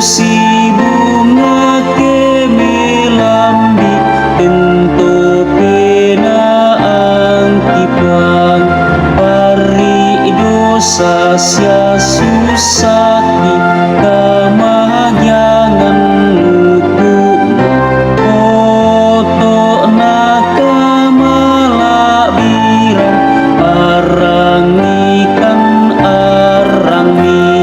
si bunga kemelambi ento penaang tipang pari dosa sia susaki kamahyangan nutu oto nakamalabiran arangikan arangi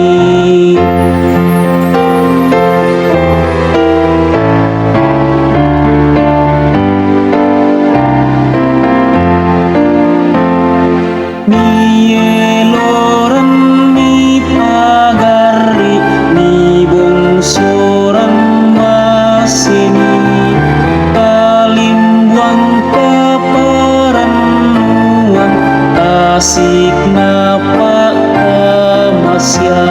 Mieloran mi pagari mi bongsoran masini kalimbuang kaparan nuan asik napa kamasya